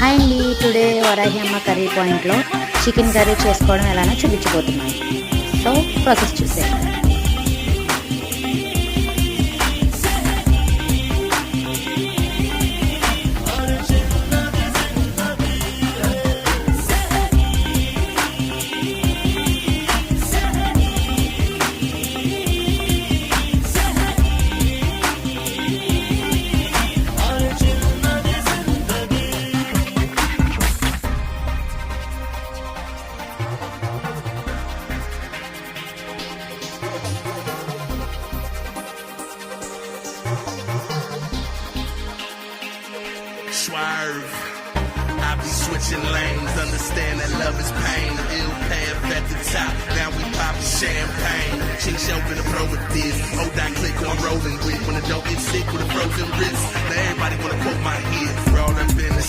Hi అండి, today Varahi అమ్మ curry పాయింట్లో చికెన్ కర్రీ చేసుకోవడం ఎలానో చూపించబోతున్నాను. సో ప్రాసెస్ చూసేయండి. Swerve. I be switching lanes, understand that love is pain. Ill path at the top, now we poppin' champagne. Chink show been a pro with this. Hold that click on rolling with. When the dope get sick with a frozen wrist. Now everybody wanna quote my hit. For all them been